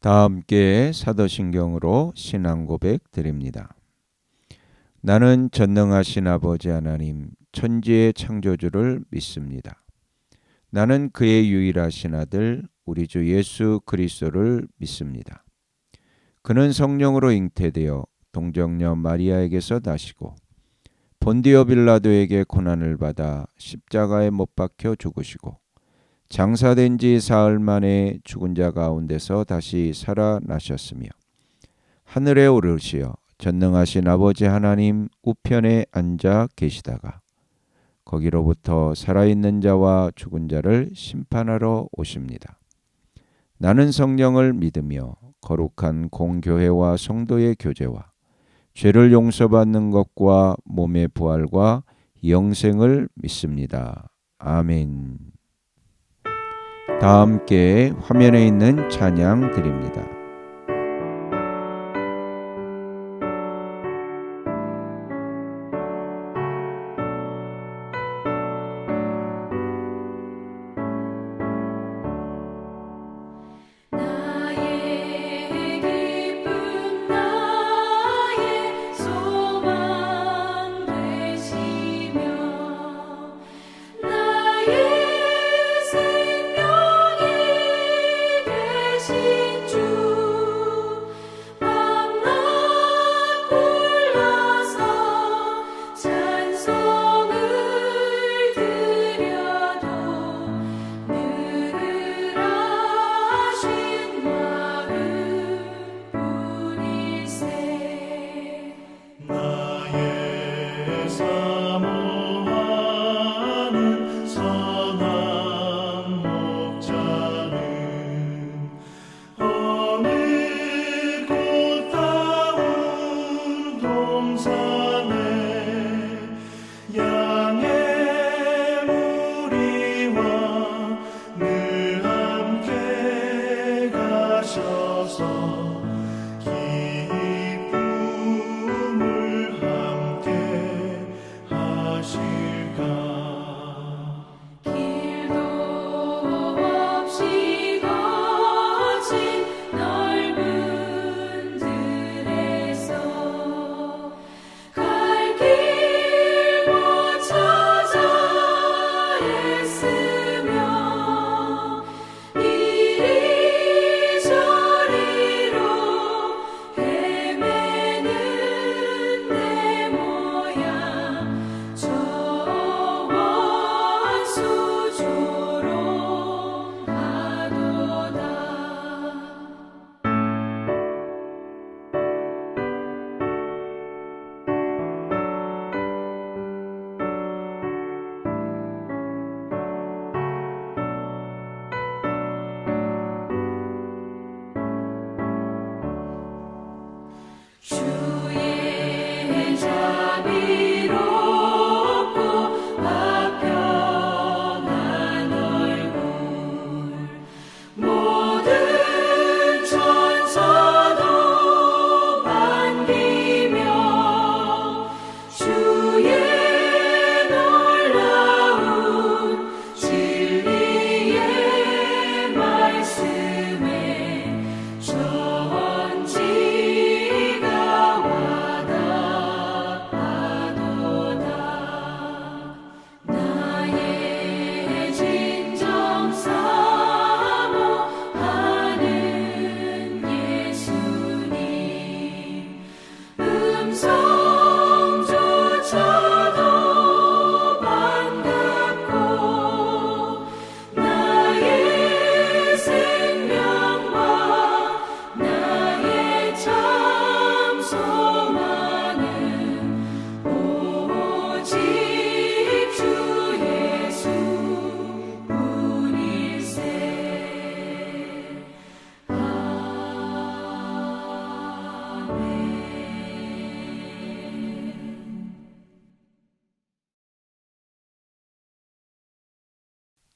다 함께 사도신경으로 신앙 고백 드립니다. 나는 전능하신 아버지 하나님 천지의 창조주를 믿습니다. 나는 그의 유일하신 아들 우리 주 예수 그리스도를 믿습니다. 그는 성령으로 잉태되어 동정녀 마리아에게서 나시고 본디오 빌라도에게 고난을 받아 십자가에 못 박혀 죽으시고 장사된 지 사흘 만에 죽은 자 가운데서 다시 살아나셨으며 하늘에 오르시어 전능하신 아버지 하나님 우편에 앉아 계시다가 거기로부터 살아있는 자와 죽은 자를 심판하러 오십니다. 나는 성령을 믿으며 거룩한 공교회와 성도의 교제와 죄를 용서받는 것과 몸의 부활과 영생을 믿습니다. 아멘. 다 함께 화면에 있는 찬양 드립니다.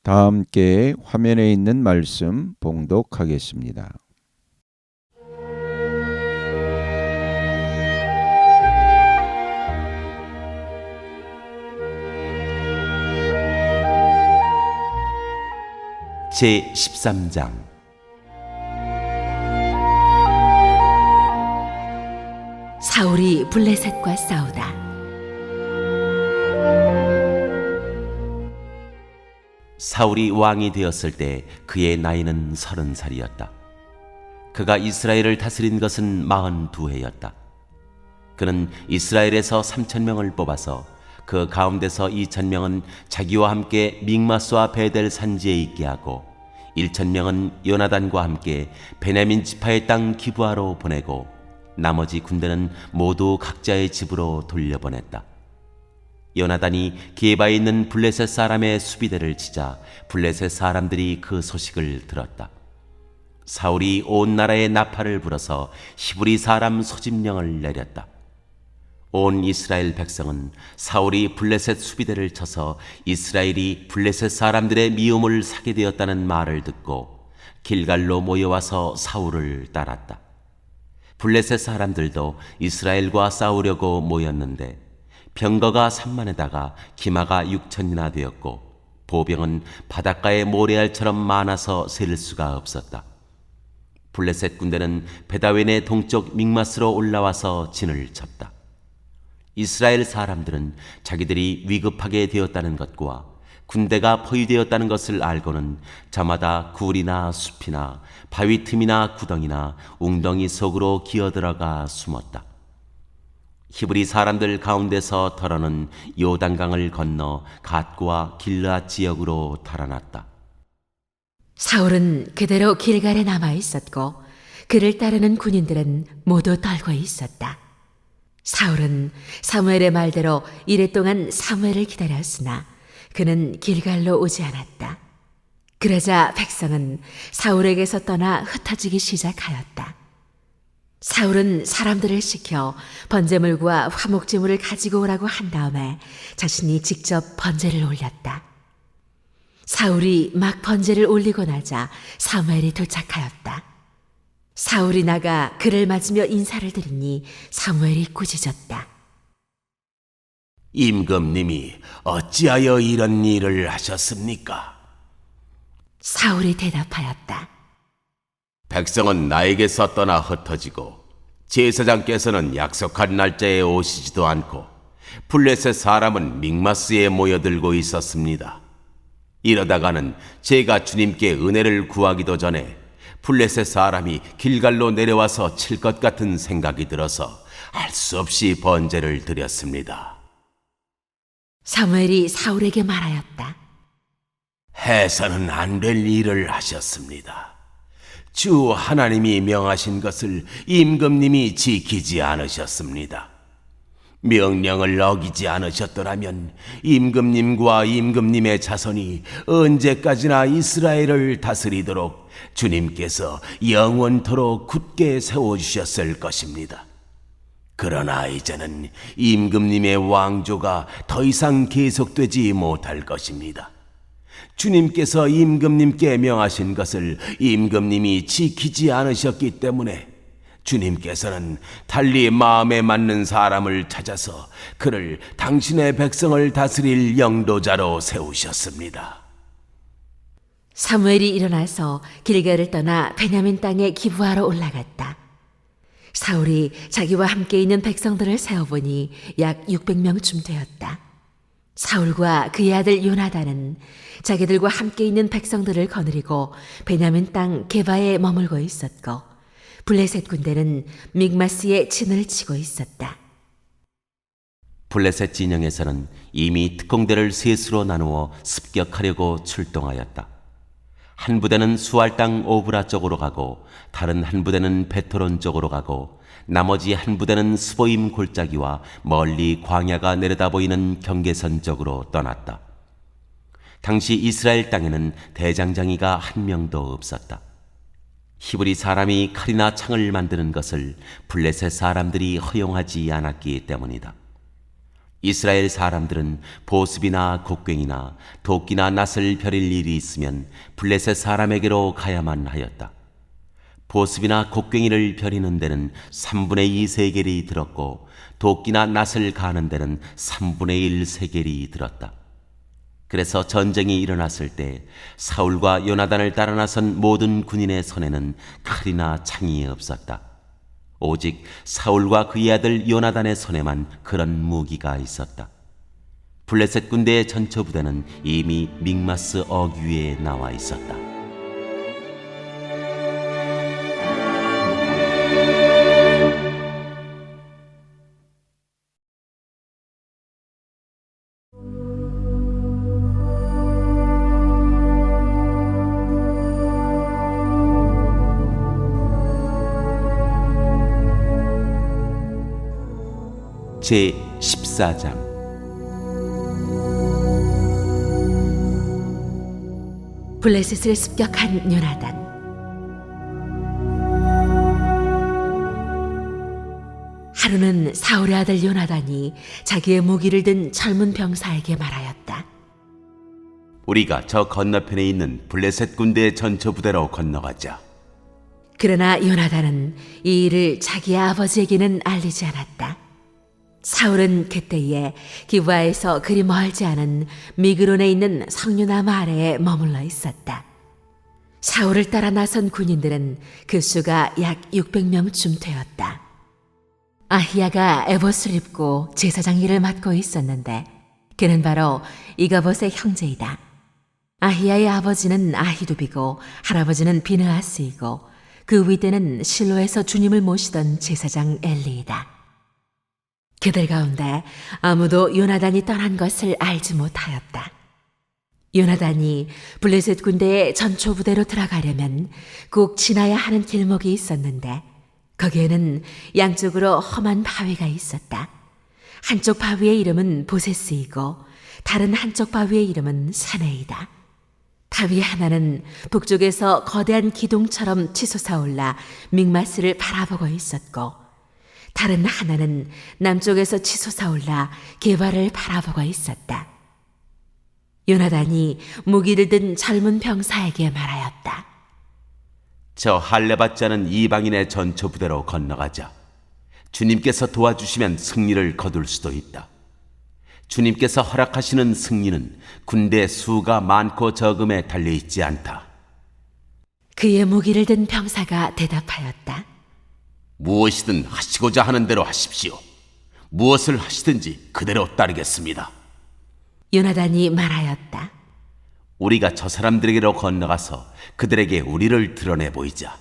다 함께 화면에 있는 말씀 봉독하겠습니다. 제 13장 사울이 블레셋과 싸우다. 사울이 왕이 되었을 때 그의 나이는 30살이었다. 그가 이스라엘을 다스린 것은 42해였다. 그는 이스라엘에서 3,000명을 뽑아서 그 가운데서 2,000명은 자기와 함께 믹마스와 베델 산지에 있게 하고 1,000명은 요나단과 함께 베냐민 지파의 땅 기브아로 보내고 나머지 군대는 모두 각자의 집으로 돌려보냈다. 요나단이 게바에 있는 블레셋 사람의 수비대를 치자 블레셋 사람들이 그 소식을 들었다. 사울이 온 나라에 나팔을 불어서 히브리 사람 소집령을 내렸다. 온 이스라엘 백성은 사울이 블레셋 수비대를 쳐서 이스라엘이 블레셋 사람들의 미움을 사게 되었다는 말을 듣고 길갈로 모여와서 사울을 따랐다. 블레셋 사람들도 이스라엘과 싸우려고 모였는데 병거가 3만에다가 기마가 6천이나 되었고 보병은 바닷가의 모래알처럼 많아서 셀 수가 없었다. 블레셋 군대는 베다웬의 동쪽 믹마스로 올라와서 진을 쳤다. 이스라엘 사람들은 자기들이 위급하게 되었다는 것과 군대가 포위되었다는 것을 알고는 저마다 굴이나 숲이나 바위 틈이나 구덩이나 웅덩이 속으로 기어들어가 숨었다. 히브리 사람들 가운데서 덜어는 요단강을 건너 갓과 길르앗 지역으로 달아났다. 사울은 그대로 길갈에 남아 있었고 그를 따르는 군인들은 모두 떨고 있었다. 사울은 사무엘의 말대로 이랫동안 사무엘을 기다렸으나 그는 길갈로 오지 않았다. 그러자 백성은 사울에게서 떠나 흩어지기 시작하였다. 사울은 사람들을 시켜 번제물과 화목제물을 가지고 오라고 한 다음에 자신이 직접 번제를 올렸다. 사울이 막 번제를 올리고 나자 사무엘이 도착하였다. 사울이 나가 그를 맞으며 인사를 드리니 사무엘이 꾸짖었다. 임금님이 어찌하여 이런 일을 하셨습니까? 사울이 대답하였다. 백성은 나에게서 떠나 흩어지고 제사장께서는 약속한 날짜에 오시지도 않고 블레셋 사람은 믹마스에 모여들고 있었습니다. 이러다가는 제가 주님께 은혜를 구하기도 전에 블레셋 사람이 길갈로 내려와서 칠 것 같은 생각이 들어서 할 수 없이 번제를 드렸습니다. 사무엘이 사울에게 말하였다. 해서는 안 될 일을 하셨습니다. 주 하나님이 명하신 것을 임금님이 지키지 않으셨습니다. 명령을 어기지 않으셨더라면 임금님과 임금님의 자손이 언제까지나 이스라엘을 다스리도록 주님께서 영원토록 굳게 세워주셨을 것입니다. 그러나 이제는 임금님의 왕조가 더 이상 계속되지 못할 것입니다. 주님께서 임금님께 명하신 것을 임금님이 지키지 않으셨기 때문에 주님께서는 달리 마음에 맞는 사람을 찾아서 그를 당신의 백성을 다스릴 영도자로 세우셨습니다. 사무엘이 일어나서 길갈을 떠나 베냐민 땅의 기브아로 올라갔다. 사울이 자기와 함께 있는 백성들을 세어보니 약 600명쯤 되었다. 사울과 그의 아들 요나단은 자기들과 함께 있는 백성들을 거느리고 베냐민 땅 게바에 머물고 있었고 블레셋 군대는 믹마스에 진을 치고 있었다. 블레셋 진영에서는 이미 특공대를 셋으로 나누어 습격하려고 출동하였다. 한 부대는 수알 땅 오브라 쪽으로 가고 다른 한 부대는 베토론 쪽으로 가고 나머지 한 부대는 스보임 골짜기와 멀리 광야가 내려다 보이는 경계선 쪽으로 떠났다. 당시 이스라엘 땅에는 대장장이가 한 명도 없었다. 히브리 사람이 칼이나 창을 만드는 것을 블레셋 사람들이 허용하지 않았기 때문이다. 이스라엘 사람들은 보습이나 곡괭이나 도끼나 낫을 벼릴 일이 있으면 블레셋 사람에게로 가야만 하였다. 보습이나 곡괭이를 벼리는 데는 3분의 2 세겔이 들었고 도끼나 낫을 가는 데는 3분의 1 세겔이 들었다. 그래서 전쟁이 일어났을 때 사울과 요나단을 따라 나선 모든 군인의 손에는 칼이나 창이 없었다. 오직 사울과 그의 아들 요나단의 손에만 그런 무기가 있었다. 블레셋 군대의 전처 부대는 이미 믹마스 억 위에 나와 있었다. 제 14장 블레셋을 습격한 요나단. 하루는 사울의 아들 요나단이 자기의 무기를 든 젊은 병사에게 말하였다. 우리가 저 건너편에 있는 블레셋 군대의 전처 부대로 건너가자. 그러나 요나단은 이 일을 자기 아버지에게는 알리지 않았다. 사울은 그때에 기브아에서 그리 멀지 않은 미그론에 있는 석류나무 아래에 머물러 있었다. 사울을 따라 나선 군인들은 그 수가 약 600명쯤 되었다. 아히야가 에봇을 입고 제사장 일을 맡고 있었는데 그는 바로 이가봇의 형제이다. 아히야의 아버지는 아히두비고 할아버지는 비느하스이고 그 윗대는 실로에서 주님을 모시던 제사장 엘리이다. 그들 가운데 아무도 요나단이 떠난 것을 알지 못하였다. 요나단이 블레셋 군대의 전초 부대로 들어가려면 꼭 지나야 하는 길목이 있었는데 거기에는 양쪽으로 험한 바위가 있었다. 한쪽 바위의 이름은 보세스이고 다른 한쪽 바위의 이름은 사네이다. 바위 하나는 북쪽에서 거대한 기둥처럼 치솟아올라 믹마스를 바라보고 있었고 다른 하나는 남쪽에서 치솟아올라 게바를 바라보고 있었다. 요나단이 무기를 든 젊은 병사에게 말하였다. 저 할례받지 않은 이방인의 전처 부대로 건너가자. 주님께서 도와주시면 승리를 거둘 수도 있다. 주님께서 허락하시는 승리는 군대 수가 많고 적음에 달려있지 않다. 그의 무기를 든 병사가 대답하였다. 무엇이든 하시고자 하는 대로 하십시오. 무엇을 하시든지 그대로 따르겠습니다. 요나단이 말하였다. 우리가 저 사람들에게로 건너가서 그들에게 우리를 드러내 보이자.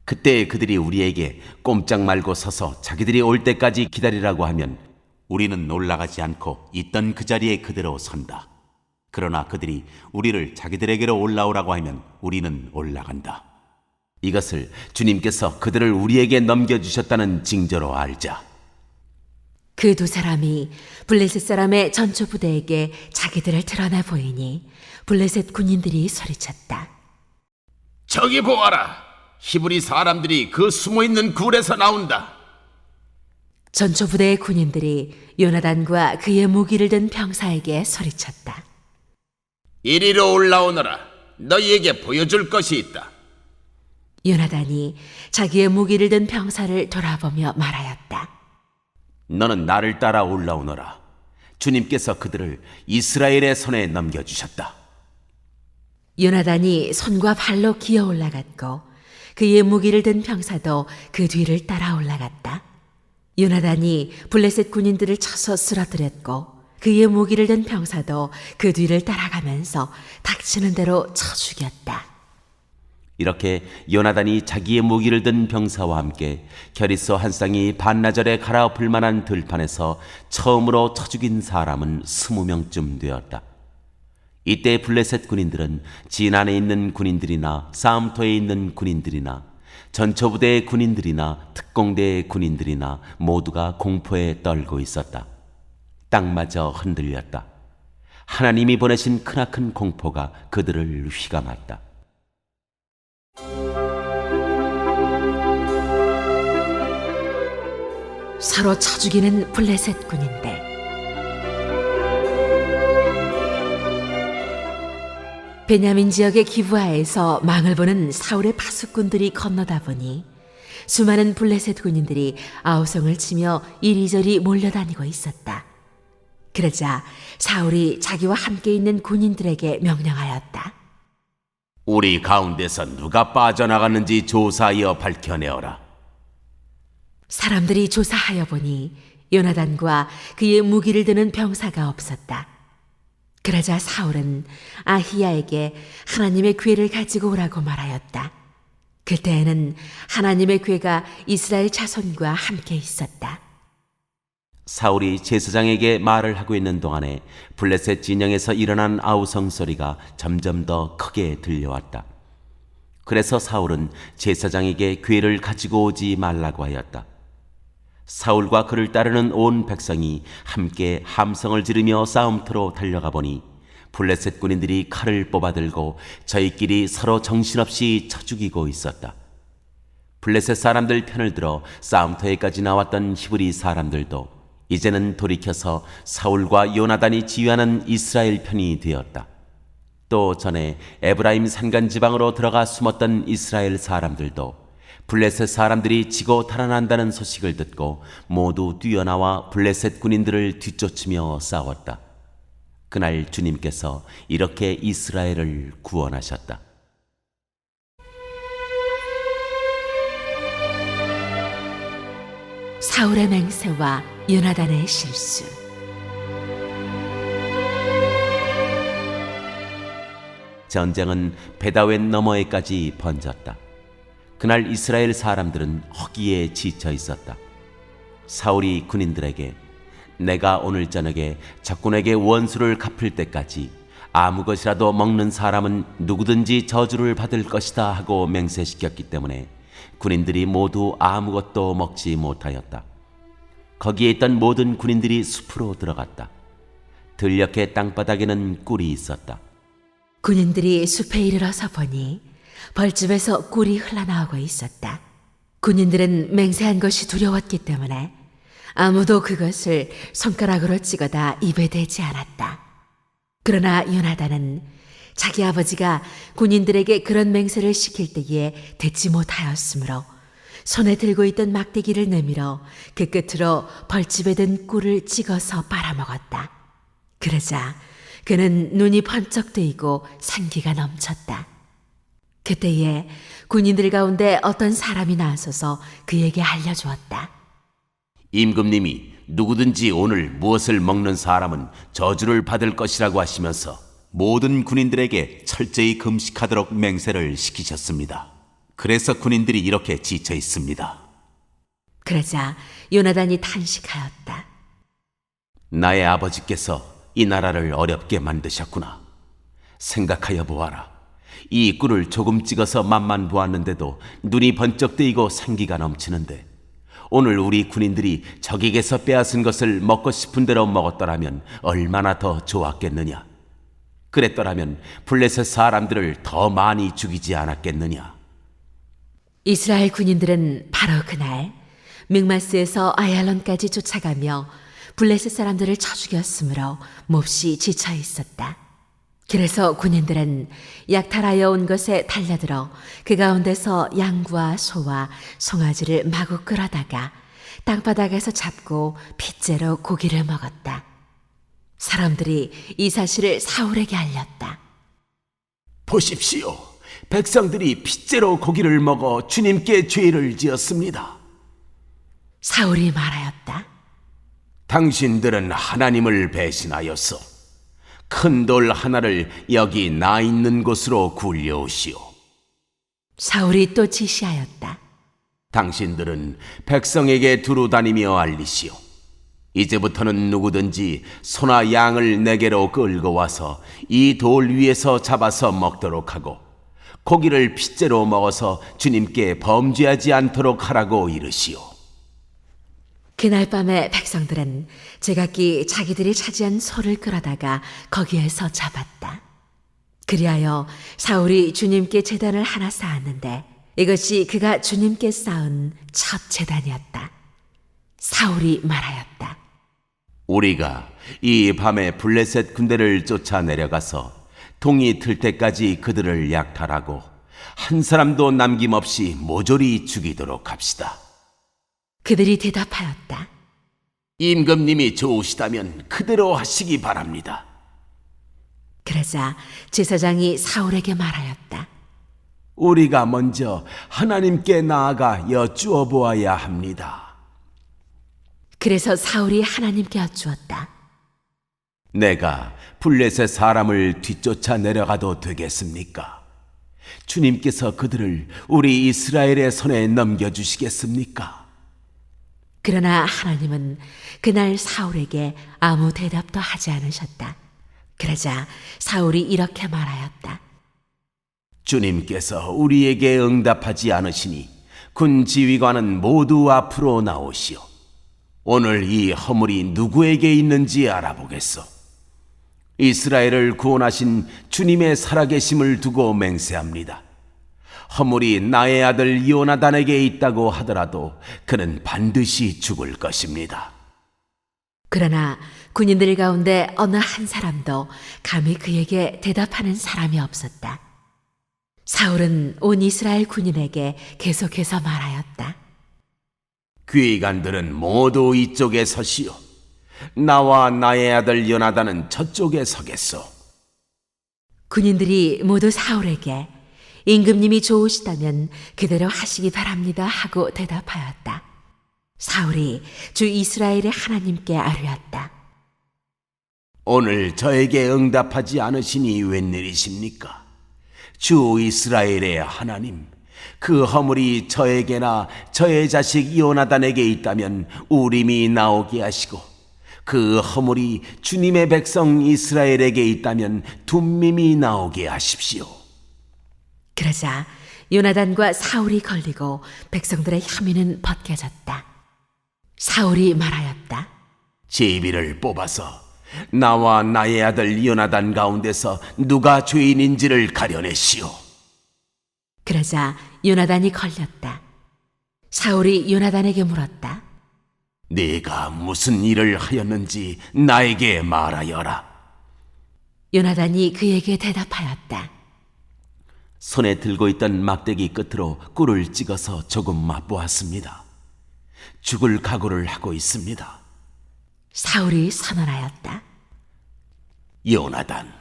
그때 그들이 우리에게 꼼짝 말고 서서 자기들이 올 때까지 기다리라고 하면 우리는 올라가지 않고 있던 그 자리에 그대로 선다. 그러나 그들이 우리를 자기들에게로 올라오라고 하면 우리는 올라간다. 이것을 주님께서 그들을 우리에게 넘겨주셨다는 징조로 알자. 그 두 사람이 블레셋 사람의 전초 부대에게 자기들을 드러내 보이니 블레셋 군인들이 소리쳤다. 저기 보아라. 히브리 사람들이 그 숨어있는 굴에서 나온다. 전초 부대의 군인들이 요나단과 그의 무기를 든 병사에게 소리쳤다. 이리로 올라오너라. 너희에게 보여줄 것이 있다. 요나단이 자기의 무기를 든 병사를 돌아보며 말하였다. 너는 나를 따라 올라오너라. 주님께서 그들을 이스라엘의 손에 넘겨주셨다. 요나단이 손과 발로 기어 올라갔고 그의 무기를 든 병사도 그 뒤를 따라 올라갔다. 요나단이 블레셋 군인들을 쳐서 쓰러뜨렸고 그의 무기를 든 병사도 그 뒤를 따라가면서 닥치는 대로 쳐 죽였다. 이렇게 요나단이 자기의 무기를 든 병사와 함께 결이소 한 쌍이 반나절에 갈아엎을 만한 들판에서 처음으로 쳐 죽인 사람은 20명쯤 되었다. 이때 블레셋 군인들은 진 안에 있는 군인들이나 싸움터에 있는 군인들이나 전처부대의 군인들이나 특공대의 군인들이나 모두가 공포에 떨고 있었다. 땅마저 흔들렸다. 하나님이 보내신 크나큰 공포가 그들을 휘감았다. 서로 쳐 죽이는 블레셋 군인들. 베냐민 지역의 기브아에서 망을 보는 사울의 파수꾼들이 건너다 보니 수많은 블레셋 군인들이 아우성을 치며 이리저리 몰려다니고 있었다. 그러자 사울이 자기와 함께 있는 군인들에게 명령하였다. 우리 가운데서 누가 빠져나갔는지 조사하여 밝혀내어라. 사람들이 조사하여 보니 요나단과 그의 무기를 드는 병사가 없었다. 그러자 사울은 아히야에게 하나님의 궤를 가지고 오라고 말하였다. 그때에는 하나님의 궤가 이스라엘 자손과 함께 있었다. 사울이 제사장에게 말을 하고 있는 동안에 블레셋 진영에서 일어난 아우성 소리가 점점 더 크게 들려왔다. 그래서 사울은 제사장에게 궤를 가지고 오지 말라고 하였다. 사울과 그를 따르는 온 백성이 함께 함성을 지르며 싸움터로 달려가 보니 블레셋 군인들이 칼을 뽑아들고 저희끼리 서로 정신없이 쳐 죽이고 있었다. 블레셋 사람들 편을 들어 싸움터에까지 나왔던 히브리 사람들도 이제는 돌이켜서 사울과 요나단이 지휘하는 이스라엘 편이 되었다. 또 전에 에브라임 산간 지방으로 들어가 숨었던 이스라엘 사람들도 블레셋 사람들이 지고 달아난다는 소식을 듣고 모두 뛰어나와 블레셋 군인들을 뒤쫓으며 싸웠다. 그날 주님께서 이렇게 이스라엘을 구원하셨다. 사울의 맹세와 요나단의 실수. 전쟁은 베다웬 너머에까지 번졌다. 그날 이스라엘 사람들은 허기에 지쳐 있었다. 사울이 군인들에게 내가 오늘 저녁에 적군에게 원수를 갚을 때까지 아무 것이라도 먹는 사람은 누구든지 저주를 받을 것이다 하고 맹세시켰기 때문에 군인들이 모두 아무것도 먹지 못하였다. 거기에 있던 모든 군인들이 숲으로 들어갔다. 들녘의 땅바닥에는 꿀이 있었다. 군인들이 숲에 이르러서 보니 벌집에서 꿀이 흘러나오고 있었다. 군인들은 맹세한 것이 두려웠기 때문에 아무도 그것을 손가락으로 찍어다 입에 대지 않았다. 그러나 요나단은 자기 아버지가 군인들에게 그런 맹세를 시킬 때에 듣지 못하였으므로 손에 들고 있던 막대기를 내밀어 그 끝으로 벌집에 든 꿀을 찍어서 빨아먹었다. 그러자 그는 눈이 번쩍 뜨이고 생기가 넘쳤다. 그때에 군인들 가운데 어떤 사람이 나서서 그에게 알려주었다. 임금님이 누구든지 오늘 무엇을 먹는 사람은 저주를 받을 것이라고 하시면서 모든 군인들에게 철저히 금식하도록 맹세를 시키셨습니다. 그래서 군인들이 이렇게 지쳐 있습니다. 그러자 요나단이 탄식하였다. 나의 아버지께서 이 나라를 어렵게 만드셨구나. 생각하여 보아라. 이 꿀을 조금 찍어서 맛만 보았는데도 눈이 번쩍 뜨이고 생기가 넘치는데 오늘 우리 군인들이 적에게서 빼앗은 것을 먹고 싶은 대로 먹었더라면 얼마나 더 좋았겠느냐. 그랬더라면 블레셋 사람들을 더 많이 죽이지 않았겠느냐. 이스라엘 군인들은 바로 그날 믹마스에서 아얄론까지 쫓아가며 블레셋 사람들을 쳐 죽였으므로 몹시 지쳐 있었다. 그래서 군인들은 약탈하여 온 것에 달려들어 그 가운데서 양과 소와 송아지를 마구 끌어다가 땅바닥에서 잡고 핏째로 고기를 먹었다. 사람들이 이 사실을 사울에게 알렸다. 보십시오. 백성들이 핏째로 고기를 먹어 주님께 죄를 지었습니다. 사울이 말하였다. 당신들은 하나님을 배신하여서 큰 돌 하나를 여기 나 있는 곳으로 굴려오시오. 사울이 또 지시하였다. 당신들은 백성에게 두루 다니며 알리시오. 이제부터는 누구든지 소나 양을 내게로 끌고 와서 이 돌 위에서 잡아서 먹도록 하고 고기를 핏째로 먹어서 주님께 범죄하지 않도록 하라고 이르시오. 그날 밤에 백성들은 제각기 자기들이 차지한 소를 끌어다가 거기에서 잡았다. 그리하여 사울이 주님께 제단을 하나 쌓았는데 이것이 그가 주님께 쌓은 첫 제단이었다. 사울이 말하였다. 우리가 이 밤에 블레셋 군대를 쫓아 내려가서 동이 틀 때까지 그들을 약탈하고 한 사람도 남김없이 모조리 죽이도록 합시다. 그들이 대답하였다. 임금님이 좋으시다면 그대로 하시기 바랍니다. 그러자 제사장이 사울에게 말하였다. 우리가 먼저 하나님께 나아가 여쭈어 보아야 합니다. 그래서 사울이 하나님께 여쭈었다. 내가 블레셋 사람을 뒤쫓아 내려가도 되겠습니까? 주님께서 그들을 우리 이스라엘의 손에 넘겨주시겠습니까? 그러나 하나님은 그날 사울에게 아무 대답도 하지 않으셨다. 그러자 사울이 이렇게 말하였다. 주님께서 우리에게 응답하지 않으시니 군 지휘관은 모두 앞으로 나오시오. 오늘 이 허물이 누구에게 있는지 알아보겠소. 이스라엘을 구원하신 주님의 살아계심을 두고 맹세합니다. 허물이 나의 아들 요나단에게 있다고 하더라도 그는 반드시 죽을 것입니다. 그러나 군인들 가운데 어느 한 사람도 감히 그에게 대답하는 사람이 없었다. 사울은 온 이스라엘 군인에게 계속해서 말하였다. 귀관들은 모두 이쪽에 서시오. 나와 나의 아들 요나단은 저쪽에 서겠소. 군인들이 모두 사울에게 임금님이 좋으시다면 그대로 하시기 바랍니다 하고 대답하였다. 사울이 주 이스라엘의 하나님께 아뢰었다. 오늘 저에게 응답하지 않으시니 웬일이십니까? 주 이스라엘의 하나님, 그 허물이 저에게나 저의 자식 요나단에게 있다면 우림이 나오게 하시고, 그 허물이 주님의 백성 이스라엘에게 있다면 둠밈이 나오게 하십시오. 그러자 요나단과 사울이 걸리고 백성들의 혐의는 벗겨졌다. 사울이 말하였다. 제비를 뽑아서 나와 나의 아들 요나단 가운데서 누가 죄인인지를 가려내시오. 그러자 요나단이 걸렸다. 사울이 요나단에게 물었다. 네가 무슨 일을 하였는지 나에게 말하여라. 요나단이 그에게 대답하였다. 손에 들고 있던 막대기 끝으로 꿀을 찍어서 조금 맛보았습니다. 죽을 각오를 하고 있습니다. 사울이 선언하였다. 요나단,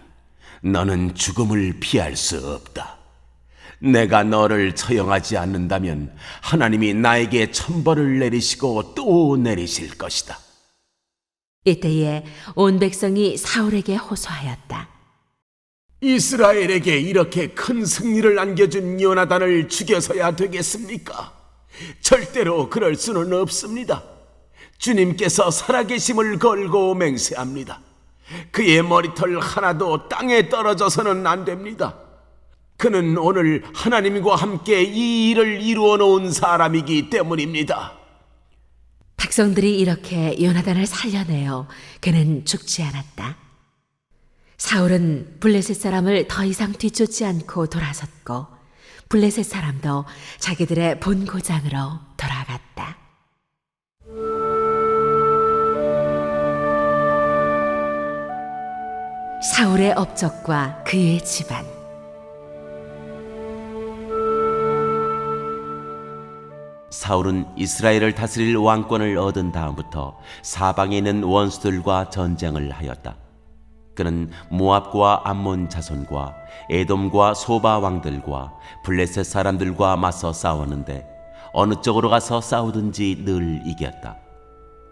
너는 죽음을 피할 수 없다. 내가 너를 처형하지 않는다면 하나님이 나에게 천벌을 내리시고 또 내리실 것이다. 이때에 온 백성이 사울에게 호소하였다. 이스라엘에게 이렇게 큰 승리를 안겨준 요나단을 죽여서야 되겠습니까? 절대로 그럴 수는 없습니다. 주님께서 살아계심을 걸고 맹세합니다. 그의 머리털 하나도 땅에 떨어져서는 안 됩니다. 그는 오늘 하나님과 함께 이 일을 이루어 놓은 사람이기 때문입니다. 백성들이 이렇게 요나단을 살려내어 그는 죽지 않았다. 사울은 블레셋 사람을 더 이상 뒤쫓지 않고 돌아섰고 블레셋 사람도 자기들의 본 고장으로 돌아갔다. 사울의 업적과 그의 집안. 사울은 이스라엘을 다스릴 왕권을 얻은 다음부터 사방에 있는 원수들과 전쟁을 하였다. 그는 모압과 암몬 자손과 에돔과 소바 왕들과 블레셋 사람들과 맞서 싸웠는데 어느 쪽으로 가서 싸우든지 늘 이겼다.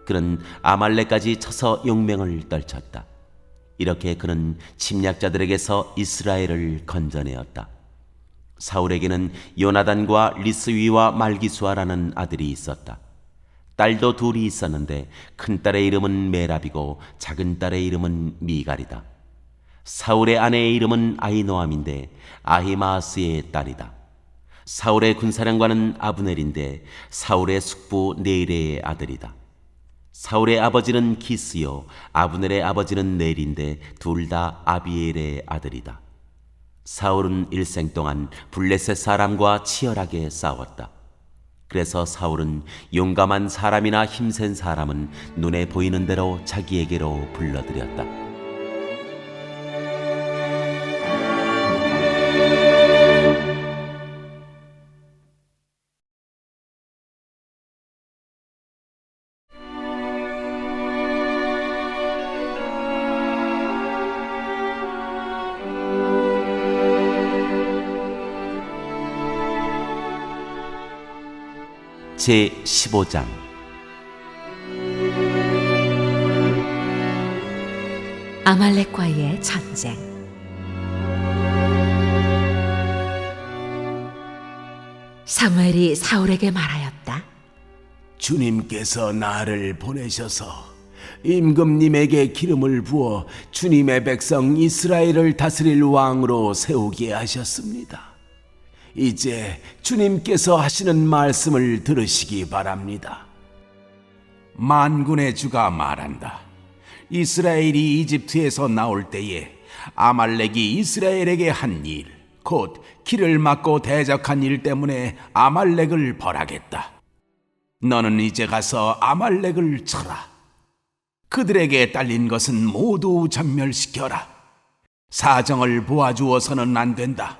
그는 아말렉까지 쳐서 용맹을 떨쳤다. 이렇게 그는 침략자들에게서 이스라엘을 건져내었다. 사울에게는 요나단과 리스위와 말기수아라는 아들이 있었다. 딸도 둘이 있었는데 큰딸의 이름은 메랍이고 작은딸의 이름은 미갈이다. 사울의 아내의 이름은 아히노암인데 아히마아스의 딸이다. 사울의 군사령관은 아브넬인데 사울의 숙부 네일의 아들이다. 사울의 아버지는 기스요 아브넬의 아버지는 넬인데 둘 다 아비엘의 아들이다. 사울은 일생 동안 블레셋 사람과 치열하게 싸웠다. 그래서 사울은 용감한 사람이나 힘센 사람은 눈에 보이는 대로 자기에게로 불러들였다. 제 15장 아말렉과의 전쟁. 사무엘이 사울에게 말하였다. 주님께서 나를 보내셔서 임금님에게 기름을 부어 주님의 백성 이스라엘을 다스릴 왕으로 세우게 하셨습니다. 이제 주님께서 하시는 말씀을 들으시기 바랍니다. 만군의 주가 말한다. 이스라엘이 이집트에서 나올 때에 아말렉이 이스라엘에게 한 일, 곧 길을 막고 대적한 일 때문에 아말렉을 벌하겠다. 너는 이제 가서 아말렉을 쳐라. 그들에게 딸린 것은 모두 전멸시켜라. 사정을 보아주어서는 안 된다.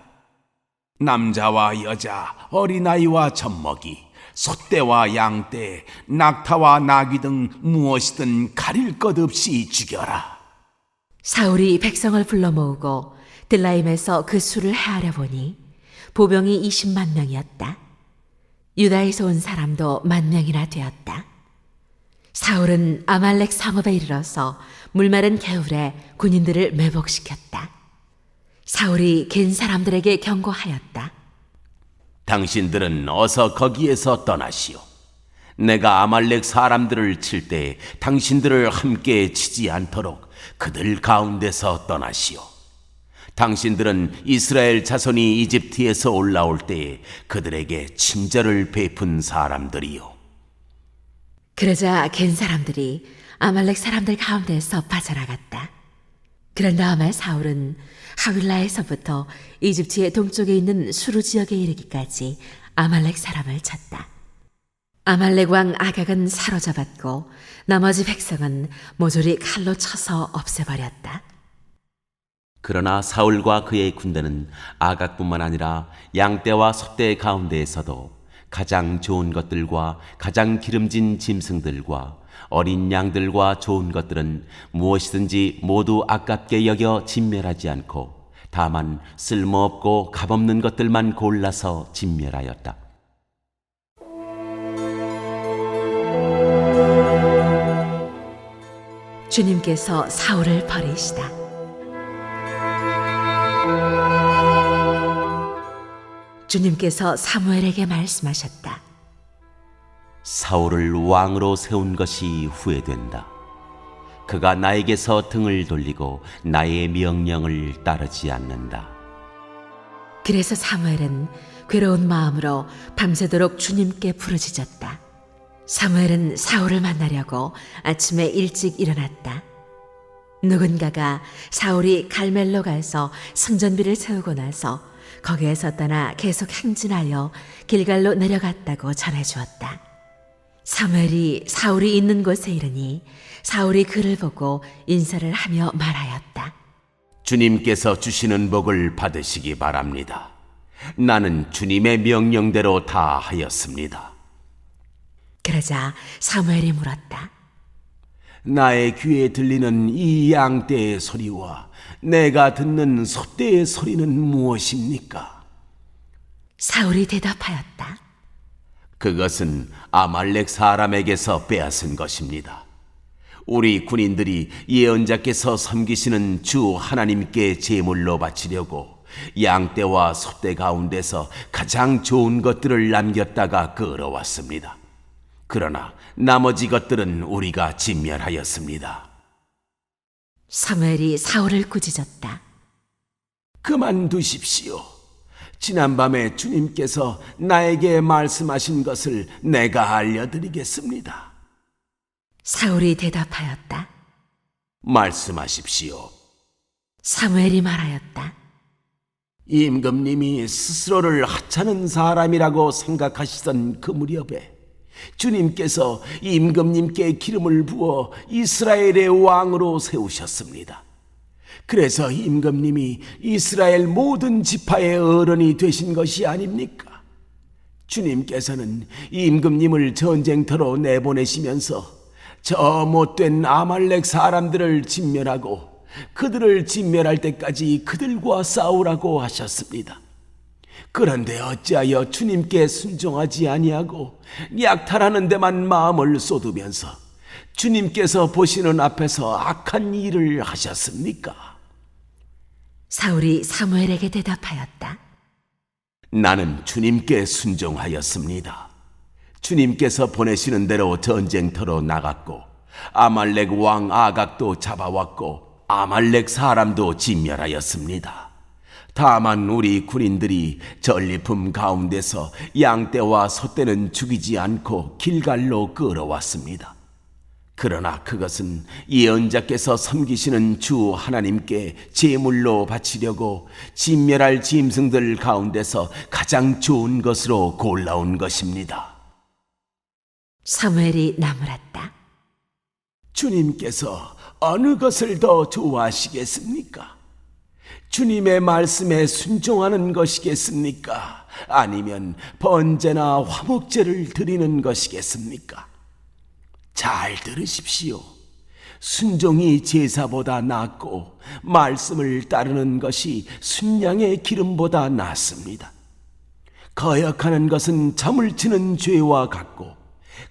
남자와 여자, 어린아이와 젖먹이, 소떼와 양떼, 낙타와 나귀 등 무엇이든 가릴 것 없이 죽여라. 사울이 백성을 불러 모으고 들라임에서 그 수를 헤아려 보니 보병이 20만 명이었다. 유다에서 온 사람도 10,000명이나 되었다. 사울은 아말렉 성읍에 이르러서 물마른 개울에 군인들을 매복시켰다. 사울이 갠 사람들에게 경고하였다. 당신들은 어서 거기에서 떠나시오. 내가 아말렉 사람들을 칠 때 당신들을 함께 치지 않도록 그들 가운데서 떠나시오. 당신들은 이스라엘 자손이 이집트에서 올라올 때에 그들에게 친절을 베푼 사람들이요. 그러자 갠 사람들이 아말렉 사람들 가운데서 빠져나갔다. 그런 다음에 사울은 하윌라에서부터 이집트의 동쪽에 있는 수루 지역에 이르기까지 아말렉 사람을 쳤다. 아말렉 왕 아각은 사로잡았고 나머지 백성은 모조리 칼로 쳐서 없애버렸다. 그러나 사울과 그의 군대는 아각뿐만 아니라 양떼와 소떼 가운데에서도 가장 좋은 것들과 가장 기름진 짐승들과 어린 양들과 좋은 것들은 무엇이든지 모두 아깝게 여겨 진멸하지 않고 다만 쓸모없고 값없는 것들만 골라서 진멸하였다. 주님께서 사울을 버리시다. 주님께서 사무엘에게 말씀하셨다. 사울을 왕으로 세운 것이 후회된다. 그가 나에게서 등을 돌리고 나의 명령을 따르지 않는다. 그래서 사무엘은 괴로운 마음으로 밤새도록 주님께 부르짖었다. 사무엘은 사울을 만나려고 아침에 일찍 일어났다. 누군가가 사울이 갈멜로 가서 성전비를 세우고 나서 거기에서 떠나 계속 행진하여 길갈로 내려갔다고 전해주었다. 사무엘이 사울이 있는 곳에 이르니 사울이 그를 보고 인사를 하며 말하였다. 주님께서 주시는 복을 받으시기 바랍니다. 나는 주님의 명령대로 다 하였습니다. 그러자 사무엘이 물었다. 나의 귀에 들리는 이 양떼의 소리와 내가 듣는 소떼의 소리는 무엇입니까? 사울이 대답하였다. 그것은 아말렉 사람에게서 빼앗은 것입니다. 우리 군인들이 예언자께서 섬기시는 주 하나님께 제물로 바치려고 양떼와 소떼 가운데서 가장 좋은 것들을 남겼다가 끌어왔습니다. 그러나 나머지 것들은 우리가 진멸하였습니다. 사무엘이 사울을 꾸짖었다. 그만두십시오. 지난밤에 주님께서 나에게 말씀하신 것을 내가 알려드리겠습니다. 사울이 대답하였다. 말씀하십시오. 사무엘이 말하였다. 임금님이 스스로를 하찮은 사람이라고 생각하시던 그 무렵에 주님께서 임금님께 기름을 부어 이스라엘의 왕으로 세우셨습니다. 그래서 임금님이 이스라엘 모든 지파의 어른이 되신 것이 아닙니까? 주님께서는 임금님을 전쟁터로 내보내시면서 저 못된 아말렉 사람들을 진멸하고 그들을 진멸할 때까지 그들과 싸우라고 하셨습니다. 그런데 어찌하여 주님께 순종하지 아니하고 약탈하는 데만 마음을 쏟으면서 주님께서 보시는 앞에서 악한 일을 하셨습니까? 사울이 사무엘에게 대답하였다. 나는 주님께 순종하였습니다. 주님께서 보내시는 대로 전쟁터로 나갔고 아말렉 왕 아각도 잡아왔고 아말렉 사람도 진멸하였습니다. 다만 우리 군인들이 전리품 가운데서 양떼와 소떼는 죽이지 않고 길갈로 끌어왔습니다. 그러나 그것은 예언자께서 섬기시는 주 하나님께 제물로 바치려고 진멸할 짐승들 가운데서 가장 좋은 것으로 골라온 것입니다. 사무엘이 나무랐다. 주님께서 어느 것을 더 좋아하시겠습니까? 주님의 말씀에 순종하는 것이겠습니까? 아니면 번제나 화목제를 드리는 것이겠습니까? 잘 들으십시오. 순종이 제사보다 낫고 말씀을 따르는 것이 순양의 기름보다 낫습니다. 거역하는 것은 점을 치는 죄와 같고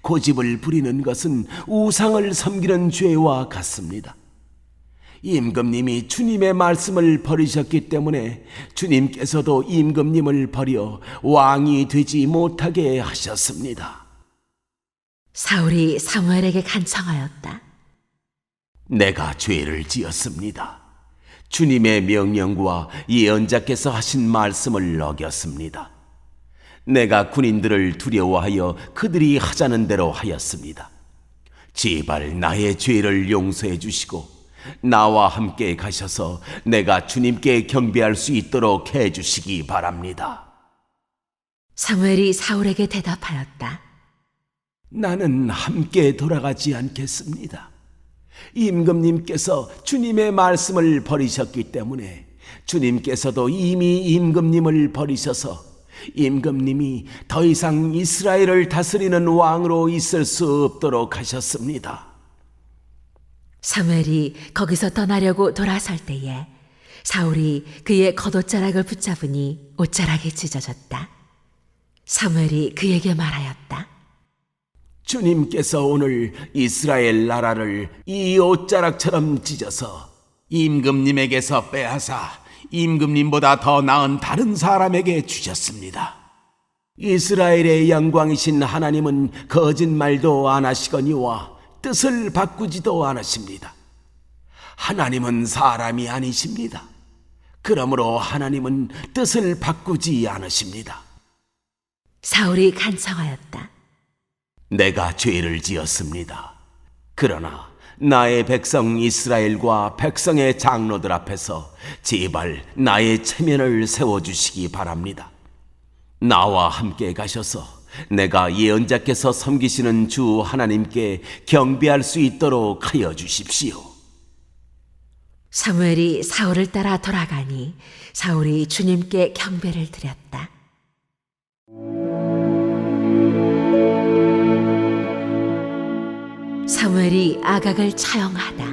고집을 부리는 것은 우상을 섬기는 죄와 같습니다. 임금님이 주님의 말씀을 버리셨기 때문에 주님께서도 임금님을 버려 왕이 되지 못하게 하셨습니다. 사울이 사무엘에게 간청하였다. 내가 죄를 지었습니다. 주님의 명령과 예언자께서 하신 말씀을 어겼습니다. 내가 군인들을 두려워하여 그들이 하자는 대로 하였습니다. 제발 나의 죄를 용서해 주시고 나와 함께 가셔서 내가 주님께 경배할 수 있도록 해 주시기 바랍니다. 사무엘이 사울에게 대답하였다. 나는 함께 돌아가지 않겠습니다. 임금님께서 주님의 말씀을 버리셨기 때문에 주님께서도 이미 임금님을 버리셔서 임금님이 더 이상 이스라엘을 다스리는 왕으로 있을 수 없도록 하셨습니다. 사무엘이 거기서 떠나려고 돌아설 때에 사울이 그의 겉옷자락을 붙잡으니 옷자락이 찢어졌다. 사무엘이 그에게 말하였다. 주님께서 오늘 이스라엘 나라를 이 옷자락처럼 찢어서 임금님에게서 빼앗아 임금님보다 더 나은 다른 사람에게 주셨습니다. 이스라엘의 영광이신 하나님은 거짓말도 안 하시거니와 뜻을 바꾸지도 않으십니다. 하나님은 사람이 아니십니다. 그러므로 하나님은 뜻을 바꾸지 않으십니다. 사울이 간청하였다. 내가 죄를 지었습니다. 그러나 나의 백성 이스라엘과 백성의 장로들 앞에서 제발 나의 체면을 세워주시기 바랍니다. 나와 함께 가셔서 내가 예언자께서 섬기시는 주 하나님께 경배할 수 있도록 하여 주십시오. 사무엘이 사울을 따라 돌아가니 사울이 주님께 경배를 드렸다. 사무엘이 아각을 처형하다.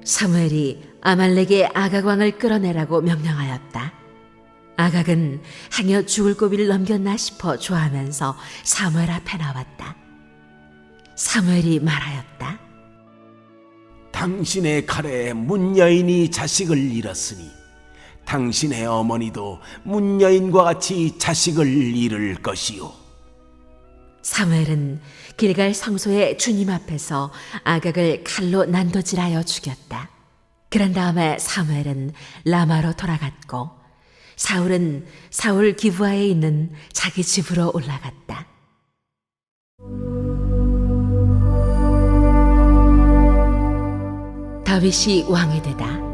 사무엘이 아말렉의 아각 왕을 끌어내라고 명령하였다. 아각은 행여 죽을 고비를 넘겼나 싶어 좋아하면서 사무엘 앞에 나왔다. 사무엘이 말하였다. 당신의 칼에 문여인이 자식을 잃었으니 당신의 어머니도 문여인과 같이 자식을 잃을 것이요. 사무엘은 길갈 성소의 주님 앞에서 아각을 칼로 난도질하여 죽였다. 그런 다음에 사무엘은 라마로 돌아갔고 사울은 사울 기브아에 있는 자기 집으로 올라갔다. 다윗이 왕이 되다.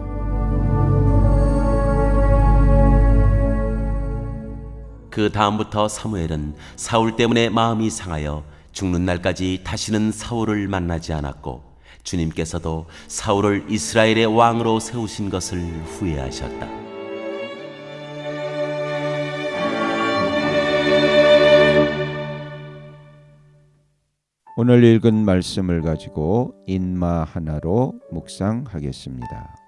그 다음부터 사무엘은 사울 때문에 마음이 상하여 죽는 날까지 다시는 사울을 만나지 않았고 주님께서도 사울을 이스라엘의 왕으로 세우신 것을 후회하셨다. 오늘 읽은 말씀을 가지고 인마 하나로 묵상하겠습니다.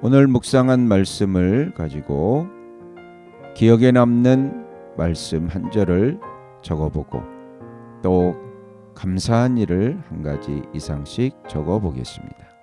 오늘 묵상한 말씀을 가지고 기억에 남는 말씀 한 절을 적어보고 또 감사한 일을 한 가지 이상씩 적어보겠습니다.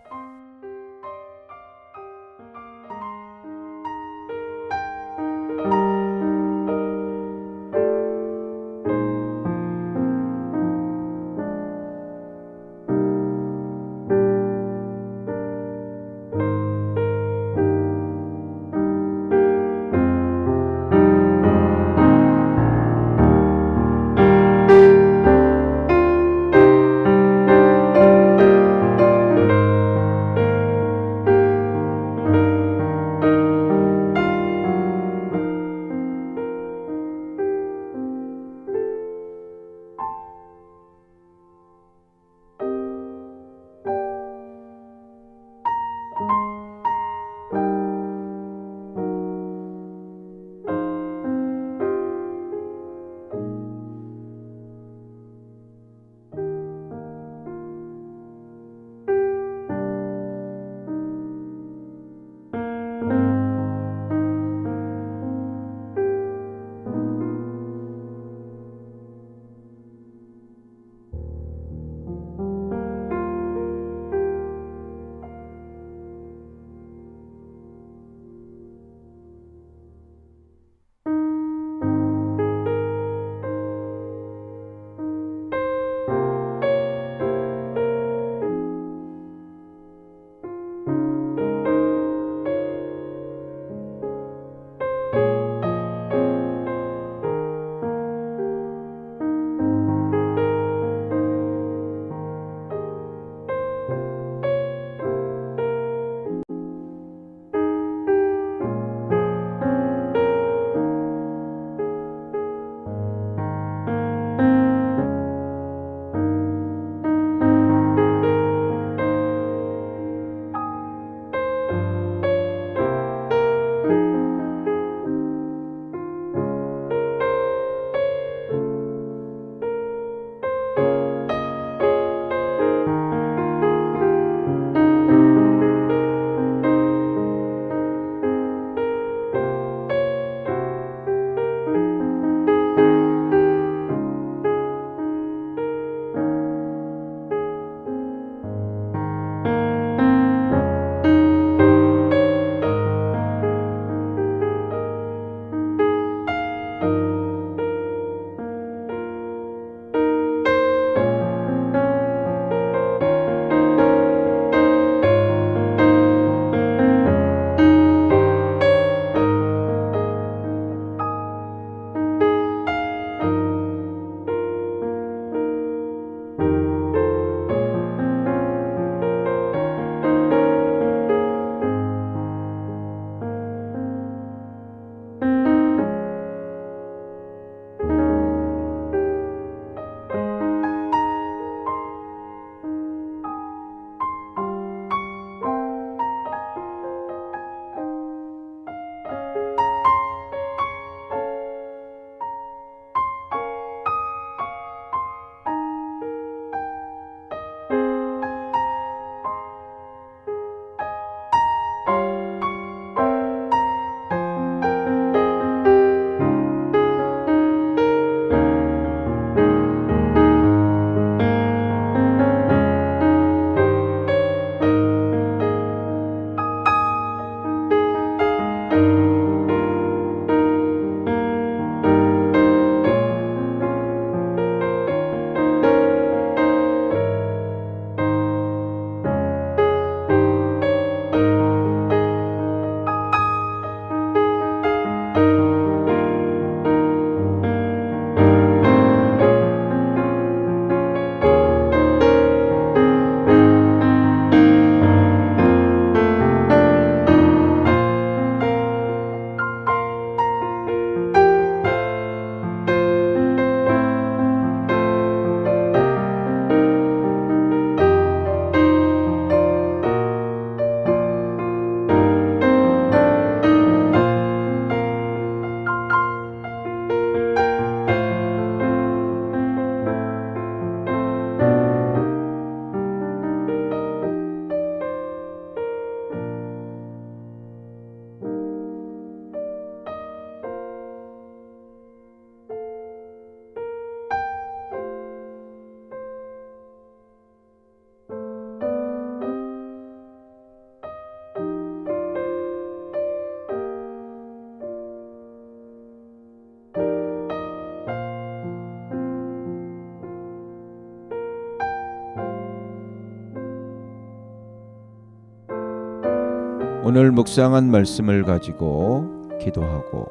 오늘 묵상한 말씀을 가지고 기도하고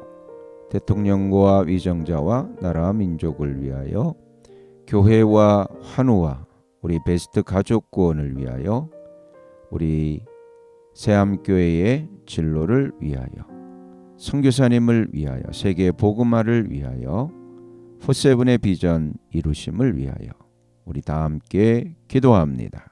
대통령과 위정자와 나라 민족을 위하여 교회와 환우와 우리 베스트 가족 구원을 위하여 우리 새암교회의 진로를 위하여 선교사님을 위하여 세계 복음화를 위하여 포세븐의 비전 이루심을 위하여 우리 다 함께 기도합니다.